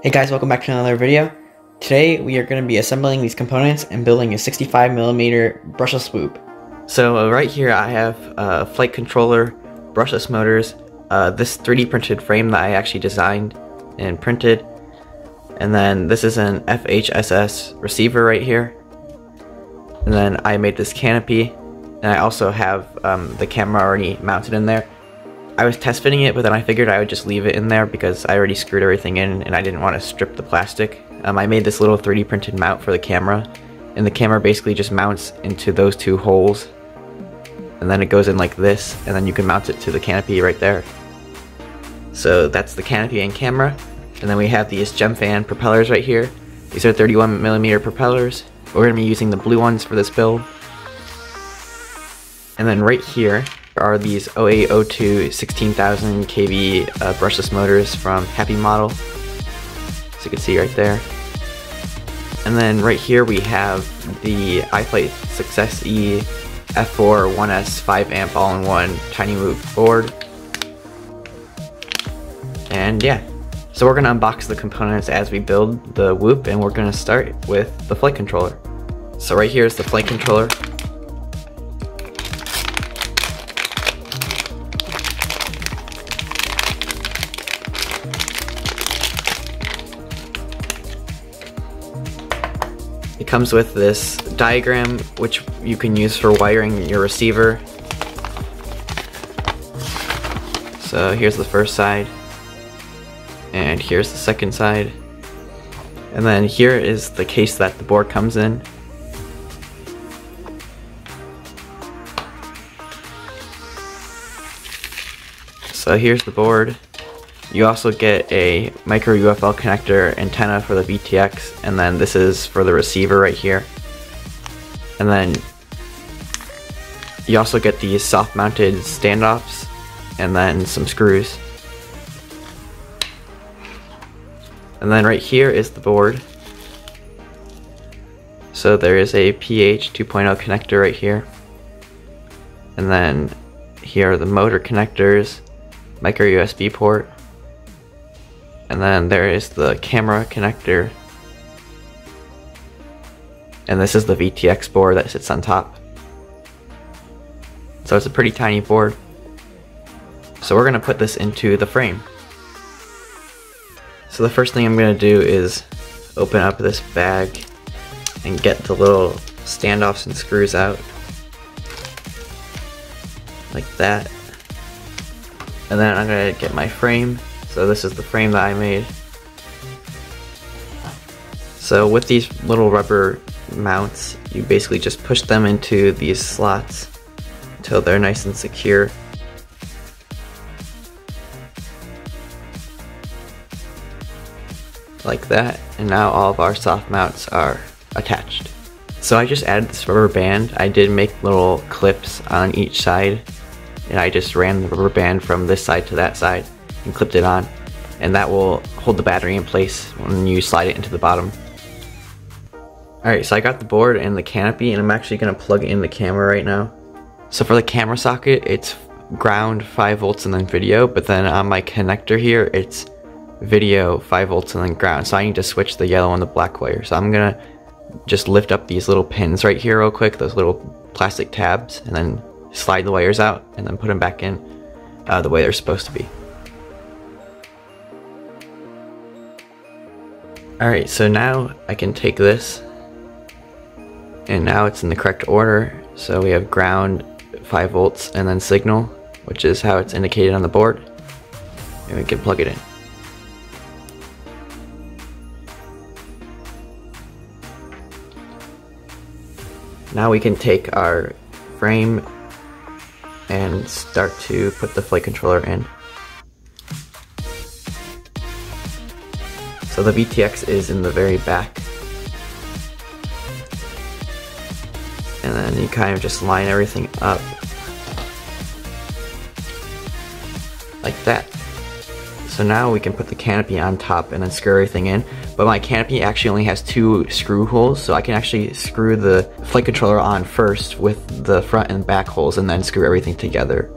Hey guys, welcome back to another video. Today we are going to be assembling these components and building a 65mm brushless swoop. So right here I have a flight controller, brushless motors, this 3D printed frame that I actually designed and printed, and then this is an FHSS receiver right here, and then I made this canopy, and I also have the camera already mounted in there. I was test fitting it, but then I figured I would just leave it in there because I already screwed everything in and I didn't want to strip the plastic. I made this little 3D printed mount for the camera, and the camera basically just mounts into those two holes, and then it goes in like this, and then you can mount it to the canopy right there. So that's the canopy and camera. And then we have these gem fan propellers right here. These are 31mm propellers. We're going to be using the blue ones for this build. And then right here are these 0802 16,000 kV brushless motors from HappyModel, so you can see right there. And then right here we have the iFlight SucceX F4 1S 5 amp all-in-one tiny move board. And yeah, so we're going to unbox the components as we build the Whoop, and we're going to start with the flight controller. So right here is the flight controller. It comes with this diagram, which you can use for wiring your receiver. So here's the first side, and here's the second side, and then here is the case that the board comes in. So here's the board. You also get a micro UFL connector antenna for the VTX, and then this is for the receiver right here. And then you also get these soft mounted standoffs and then some screws. And then right here is the board. So there is a PH 2.0 connector right here. And then here are the motor connectors, micro USB port. And then there is the camera connector, and this is the VTX board that sits on top. So it's a pretty tiny board. So we're going to put this into the frame. So the first thing I'm going to do is open up this bag and get the little standoffs and screws out, like that. And then I'm going to get my frame. So this is the frame that I made. So with these little rubber mounts, you basically just push them into these slots until they're nice and secure. Like that, and now all of our soft mounts are attached. So I just added this rubber band. I did make little clips on each side, and I just ran the rubber band from this side to that side and clipped it on, and that will hold the battery in place when you slide it into the bottom. Alright, so I got the board and the canopy, and I'm actually going to plug in the camera right now. So for the camera socket, it's ground 5 volts and then video, but then on my connector here, it's video 5 volts and then ground. So I need to switch the yellow and the black wire. So I'm going to just lift up these little pins right here real quick, those little plastic tabs, and then slide the wires out and then put them back in the way they're supposed to be. Alright, so now I can take this, and now it's in the correct order. So we have ground, 5 volts, and then signal, which is how it's indicated on the board, and we can plug it in. Now we can take our frame and start to put the flight controller in. So the VTX is in the very back. And then you kind of just line everything up like that. So now we can put the canopy on top and then screw everything in. But my canopy actually only has 2 screw holes, so I can actually screw the flight controller on first with the front and back holes and then screw everything together.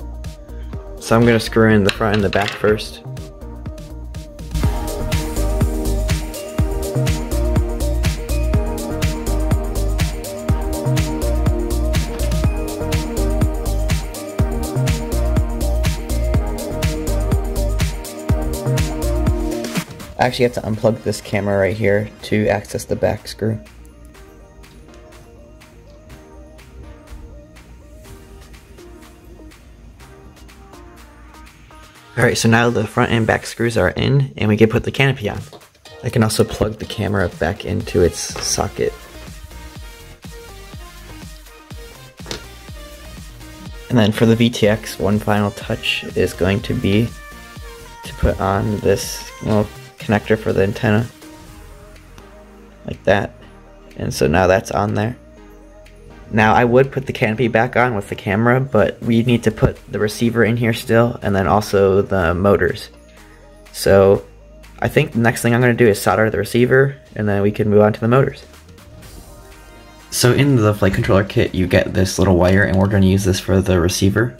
So I'm going to screw in the front and the back first. I actually have to unplug this camera right here to access the back screw. Alright, so now the front and back screws are in, and we can put the canopy on. I can also plug the camera back into its socket. And then for the VTX, one final touch is going to be to put on this little connector for the antenna. Like that. And so now that's on there. Now I would put the canopy back on with the camera, but we need to put the receiver in here still, and then also the motors. So I think the next thing I'm going to do is solder the receiver, and then we can move on to the motors. So in the flight controller kit you get this little wire, and we're going to use this for the receiver.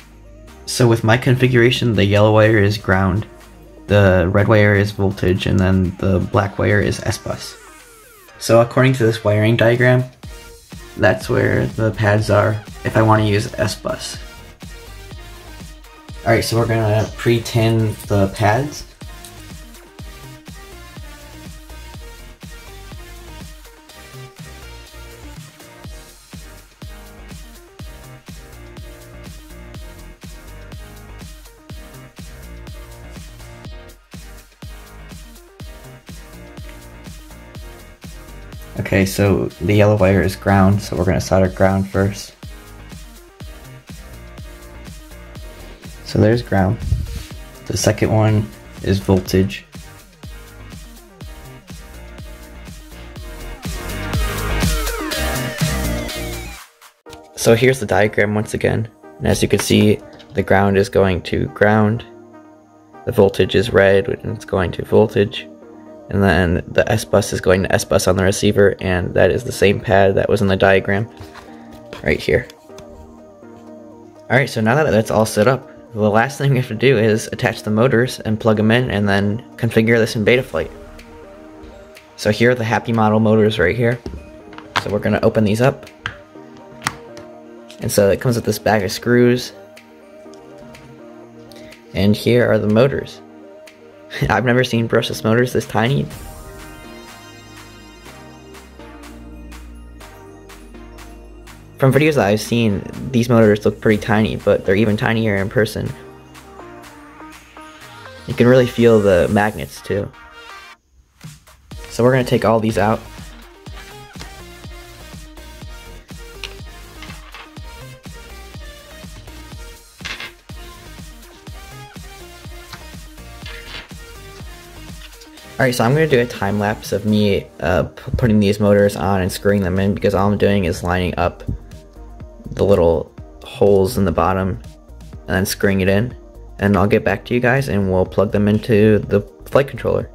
So with my configuration, the yellow wire is ground, the red wire is voltage, and then the black wire is S-bus. So according to this wiring diagram, that's where the pads are if I want to use S-bus. Alright, so we're going to pre-tin the pads. Okay, so the yellow wire is ground, so we're going to solder ground first. So there's ground. The second one is voltage. So here's the diagram once again, and as you can see, the ground is going to ground, the voltage is red and it's going to voltage, and then the S-bus is going to S-bus on the receiver, and that is the same pad that was in the diagram right here. Alright, so now that that's all set up, the last thing we have to do is attach the motors and plug them in, and then configure this in Betaflight. So here are the HappyModel motors right here. So we're going to open these up. And so it comes with this bag of screws. And here are the motors. I've never seen brushless motors this tiny. From videos that I've seen, these motors look pretty tiny, but they're even tinier in person. You can really feel the magnets too. So we're going to take all these out. Alright, so I'm going to do a time lapse of me putting these motors on and screwing them in, because all I'm doing is lining up the little holes in the bottom and then screwing it in. And I'll get back to you guys and we'll plug them into the flight controller.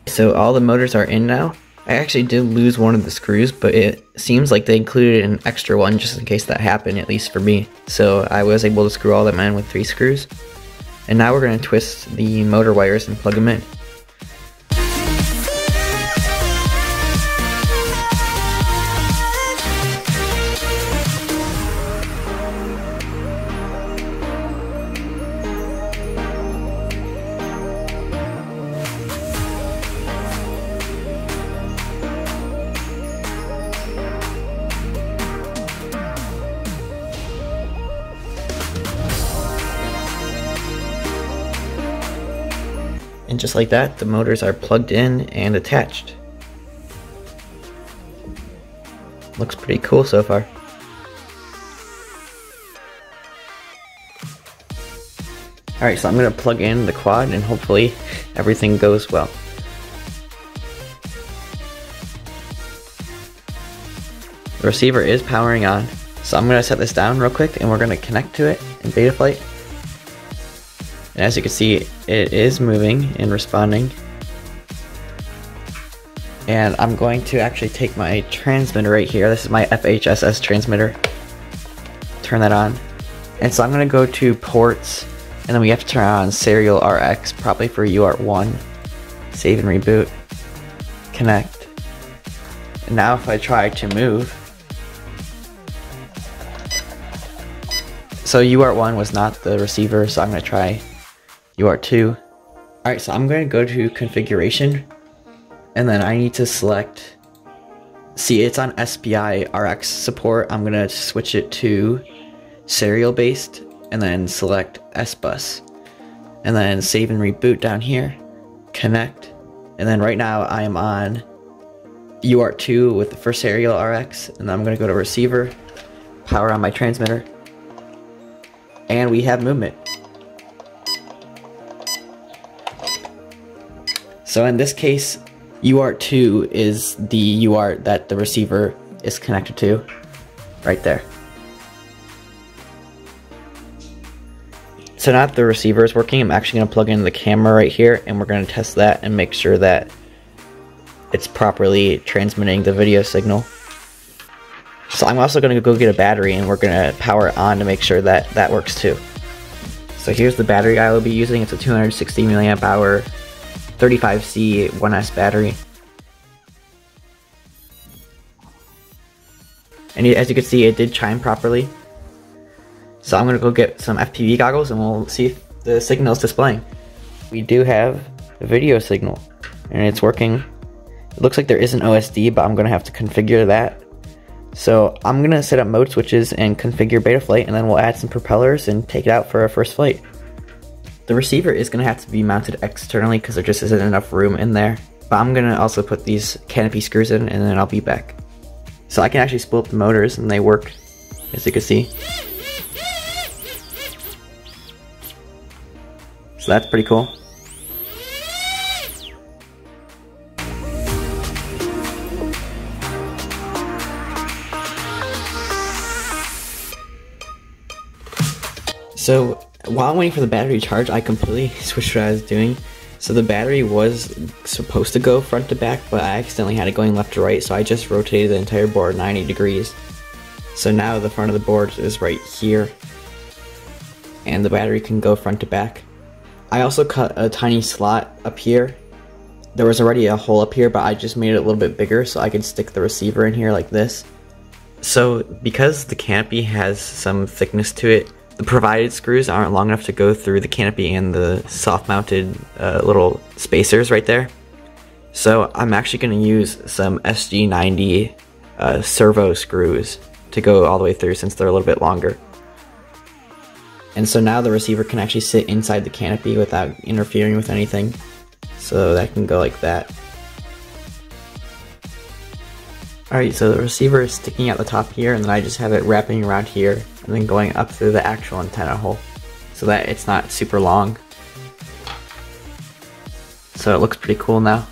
So all the motors are in now. I actually did lose one of the screws, but it seems like they included an extra one just in case that happened, at least for me. So I was able to screw all them in with 3 screws. And now we're going to twist the motor wires and plug them in. And just like that, the motors are plugged in and attached. Looks pretty cool so far. Alright, so I'm going to plug in the quad and hopefully everything goes well. The receiver is powering on, so I'm going to set this down real quick and we're going to connect to it in Betaflight. And as you can see, it is moving and responding. And I'm going to actually take my transmitter right here. This is my FHSS transmitter. Turn that on. And so I'm going to go to ports, and then we have to turn on serial RX, probably for UART1. Save and reboot. Connect. And now if I try to move, so UART1 was not the receiver, so I'm going to try UART2. Alright, so I'm going to go to configuration, and then I need to select, see it's on SPI RX support. I'm going to switch it to serial based, and then select S-Bus, and then save and reboot down here, connect, and then right now I am on UART2 with the first serial RX, and then I'm going to go to receiver, power on my transmitter, and we have movement. So in this case, UART2 is the UART that the receiver is connected to, right there. So now that the receiver is working, I'm actually going to plug in the camera right here, and we're going to test that and make sure that it's properly transmitting the video signal. So I'm also going to go get a battery, and we're going to power it on to make sure that that works too. So here's the battery I will be using. It's a 260 milliamp hour 35C 1S battery. And as you can see, it did chime properly. So I'm going to go get some FPV goggles, and we'll see if the signal is displaying. We do have a video signal, and it's working. It looks like there is an OSD, but I'm going to have to configure that. So I'm going to set up mode switches and configure Betaflight, and then we'll add some propellers and take it out for our first flight. The receiver is going to have to be mounted externally because there just isn't enough room in there. But I'm going to also put these Canopy screws in, and then I'll be back. So I can actually spool up the motors, and they work, as you can see. So that's pretty cool. So while I'm waiting for the battery to charge, I completely switched what I was doing. So the battery was supposed to go front to back, but I accidentally had it going left to right, so I just rotated the entire board 90 degrees. So now the front of the board is right here, and the battery can go front to back. I also cut a tiny slot up here. There was already a hole up here, but I just made it a little bit bigger so I could stick the receiver in here like this. So because the canopy has some thickness to it, the provided screws aren't long enough to go through the canopy and the soft mounted little spacers right there. So I'm actually going to use some SG90 servo screws to go all the way through, since they're a little bit longer. And so now the receiver can actually sit inside the canopy without interfering with anything. So that can go like that. Alright, so the receiver is sticking out the top here, and then I just have it wrapping around here and then going up through the actual antenna hole so that it's not super long. So it looks pretty cool now.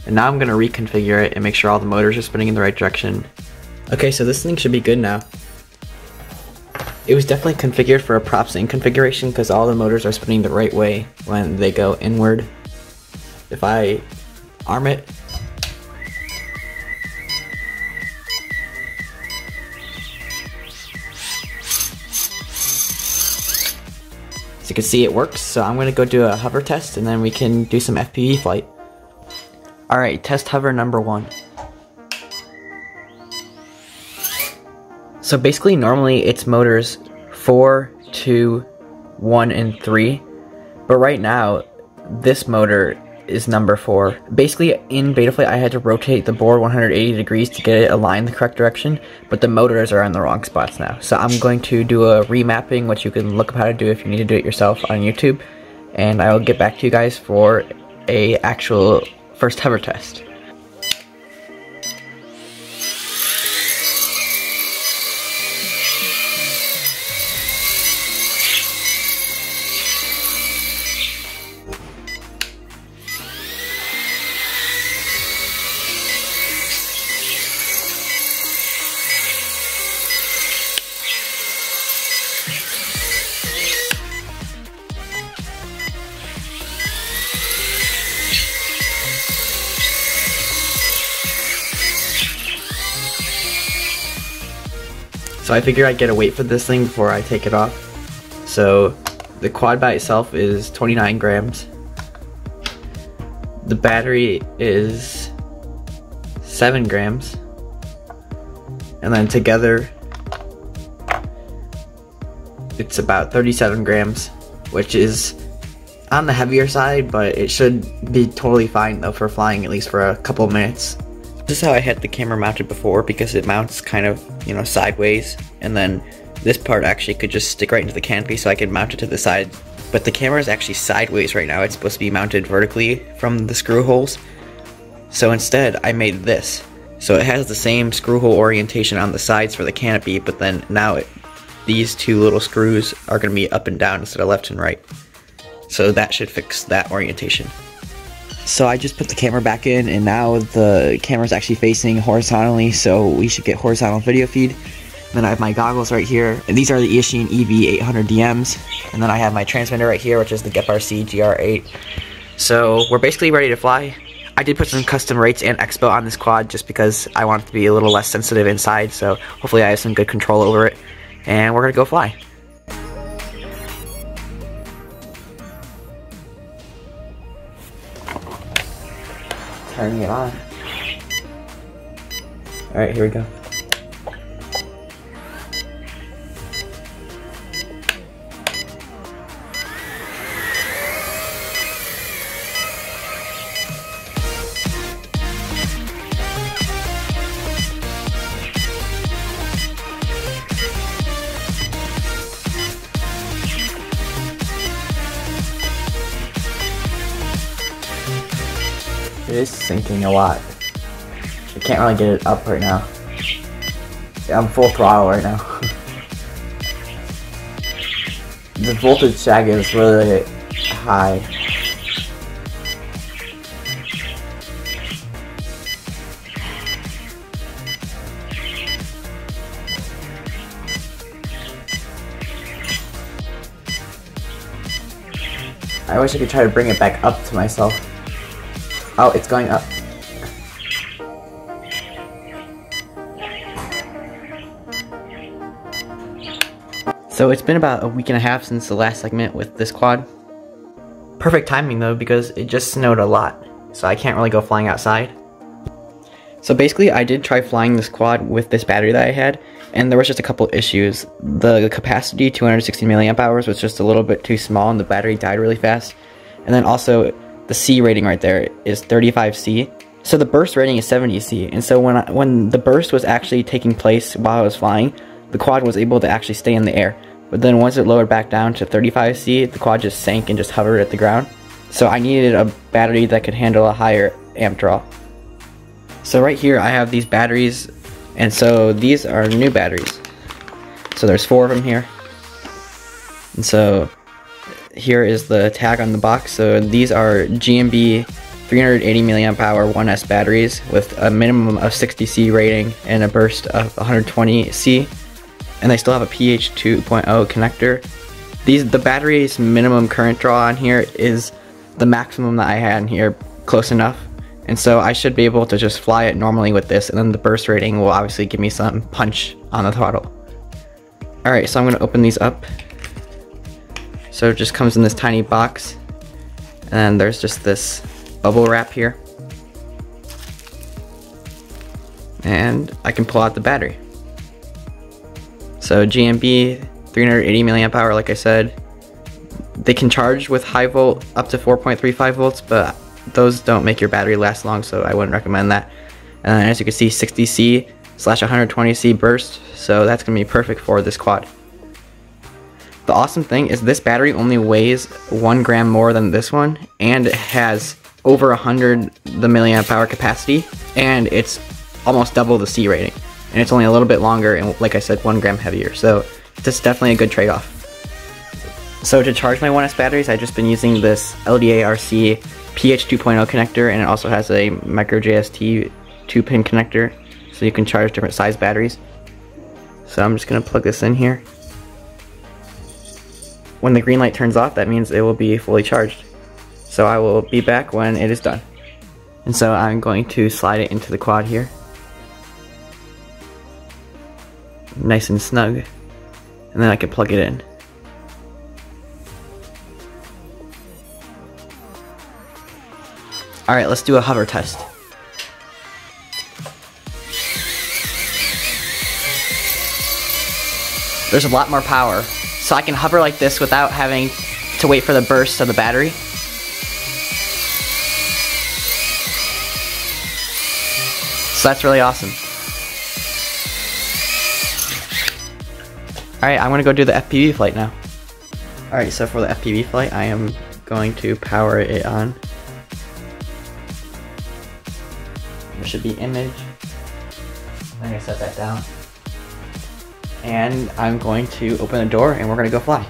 And now I'm going to reconfigure it and make sure all the motors are spinning in the right direction. Okay, so this thing should be good now. It was definitely configured for a props in configuration because all the motors are spinning the right way when they go inward. If I arm it, as you can see, it works. So I'm going to go do a hover test, and then we can do some FPV flight. Alright, test hover number 1. So basically, normally it's motors 4, 2, 1, and 3, but right now this motor is number 4. Basically, in Betaflight I had to rotate the board 180 degrees to get it aligned the correct direction, but the motors are in the wrong spots now. So I'm going to do a remapping, which you can look up how to do if you need to do it yourself on YouTube, and I will get back to you guys for a actual first hover test. So I figured I'd get a weight for this thing before I take it off. So the quad by itself is 29 grams. The battery is 7 grams. And then together it's about 37 grams, which is on the heavier side, but it should be totally fine though for flying, at least for a couple of minutes. This is how I had the camera mounted before, because it mounts kind of, you know, sideways, and then this part actually could just stick right into the canopy so I could mount it to the side. But the camera is actually sideways right now. It's supposed to be mounted vertically from the screw holes. So instead I made this. So it has the same screw hole orientation on the sides for the canopy, but then now these two little screws are going to be up and down instead of left and right. So that should fix that orientation. So I just put the camera back in, and now the camera is actually facing horizontally, so we should get horizontal video feed. Then I have my goggles right here, and these are the Eachine EV800DMs. And then I have my transmitter right here, which is the GEP-RC GR8. So we're basically ready to fly. I did put some custom rates and expo on this quad just because I want it to be a little less sensitive inside, so hopefully I have some good control over it. And we're gonna go fly. Turning it on. Alright, here we go. It is sinking a lot. I can't really get it up right now. Yeah, I'm full throttle right now. The voltage sag is really high. I wish I could try to bring it back up to myself. Oh, it's going up. So it's been about a week and a half since the last segment with this quad. Perfect timing though, because it just snowed a lot, so I can't really go flying outside. So basically I did try flying this quad with this battery that I had, and there was just a couple issues. The capacity, 260 milliamp hours, was just a little bit too small and the battery died really fast. And then also the C rating right there is 35C. So the burst rating is 70C, and so when the burst was actually taking place while I was flying, the quad was able to actually stay in the air. But then once it lowered back down to 35C, the quad just sank and just hovered at the ground. So I needed a battery that could handle a higher amp draw. So right here I have these batteries, and so these are new batteries. So there's 4 of them here. And so here is the tag on the box. So these are GMB 380 milliamp hour 1S batteries with a minimum of 60C rating and a burst of 120C. And they still have a pH 2.0 connector. The battery's minimum current draw on here is the maximum that I had in here, close enough. And so I should be able to just fly it normally with this, and then the burst rating will obviously give me some punch on the throttle. Alright, so I'm going to open these up. So it just comes in this tiny box, and there's just this bubble wrap here. And I can pull out the battery. So GMB 380 milliamp hour, like I said. They can charge with high volt up to 4.35 volts, but those don't make your battery last long, so I wouldn't recommend that. And as you can see, 60C/120C burst, so that's going to be perfect for this quad. The awesome thing is this battery only weighs 1 gram more than this one, and it has over 100 the milliamp hour capacity, and it's almost double the C rating. And it's only a little bit longer, and like I said, 1 gram heavier, so it's definitely a good trade-off. So to charge my 1S batteries, I've just been using this LDA-RC pH 2.0 connector, and it also has a micro JST 2-pin connector, so you can charge different size batteries. So I'm just going to plug this in here. When the green light turns off, that means it will be fully charged. So I will be back when it is done. And so I'm going to slide it into the quad here. nice and snug, and then I can plug it in. Alright, let's do a hover test. There's a lot more power, so I can hover like this without having to wait for the burst of the battery. So that's really awesome. Alright, I'm gonna go do the FPV flight now. Alright, so for the FPV flight, I am going to power it on. There should be image. I'm gonna set that down. And I'm going to open the door and we're gonna go fly.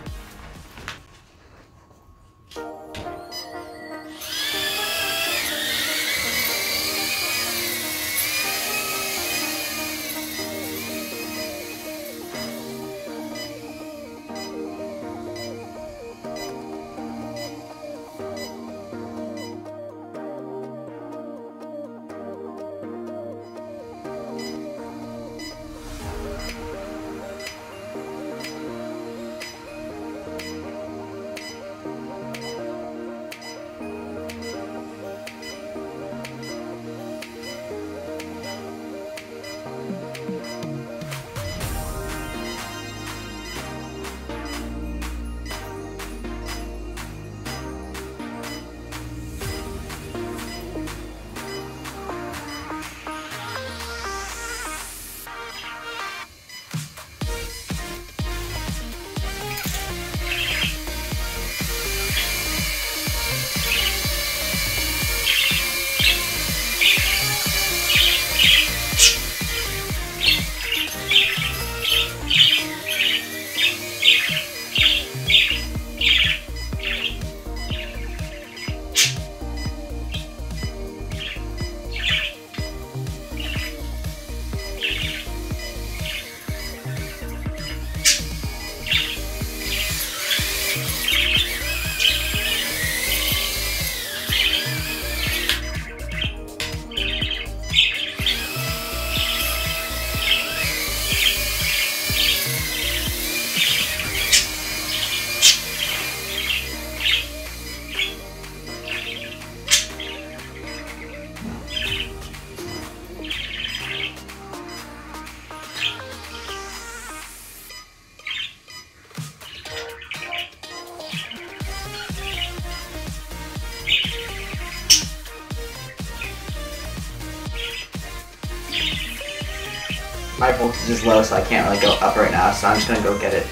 My voltage is low, so I can't really go up right now, so I'm just gonna go get it.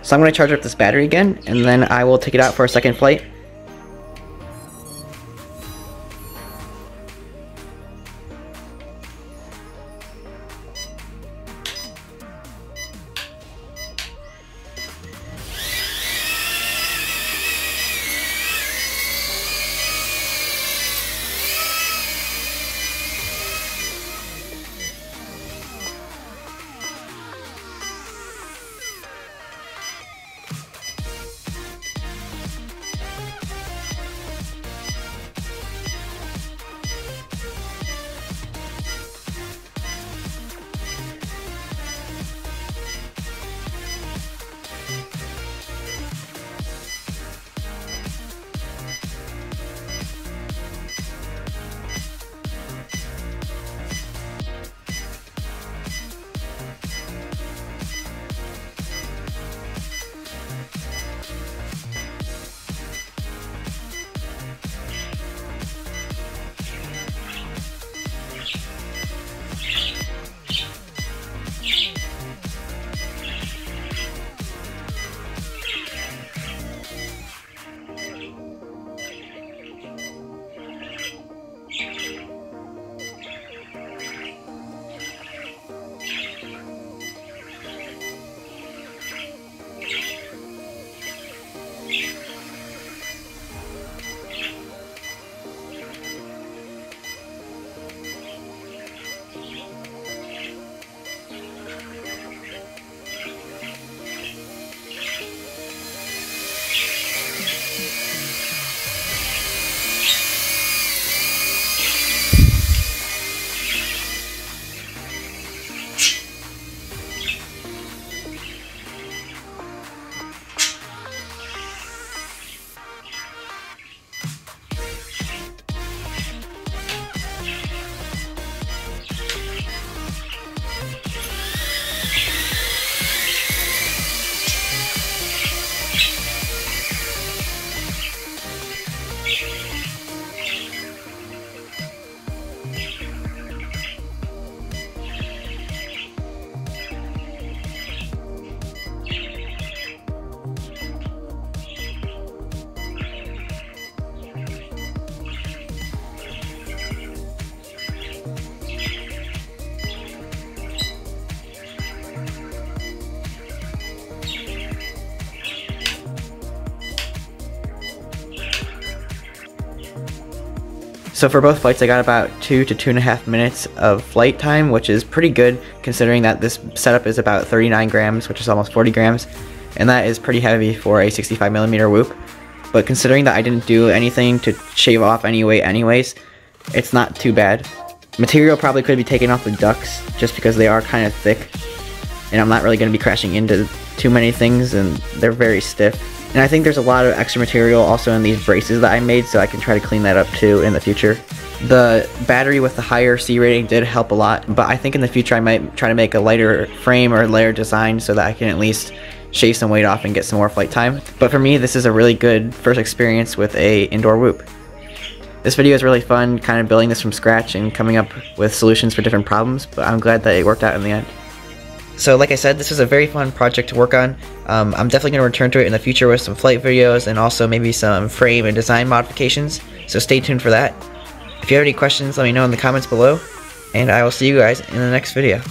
So I'm gonna charge up this battery again, and then I will take it out for a second flight. So for both flights I got about 2 to 2.5 minutes of flight time, which is pretty good considering that this setup is about 39 grams, which is almost 40 grams, and that is pretty heavy for a 65mm whoop. But considering that I didn't do anything to shave off any weight anyways, it's not too bad. Material probably could be taken off the ducts just because they are kind of thick, and I'm not really going to be crashing into too many things, and they're very stiff. And I think there's a lot of extra material also in these braces that I made, so I can try to clean that up too in the future. The battery with the higher C rating did help a lot, but I think in the future I might try to make a lighter frame or layer design so that I can at least shave some weight off and get some more flight time. But for me, this is a really good first experience with a indoor whoop. This video is really fun, kind of building this from scratch and coming up with solutions for different problems, but I'm glad that it worked out in the end. So like I said, this was a very fun project to work on. I'm definitely going to return to it in the future with some flight videos and also maybe some frame and design modifications, so stay tuned for that. If you have any questions, let me know in the comments below, and I will see you guys in the next video.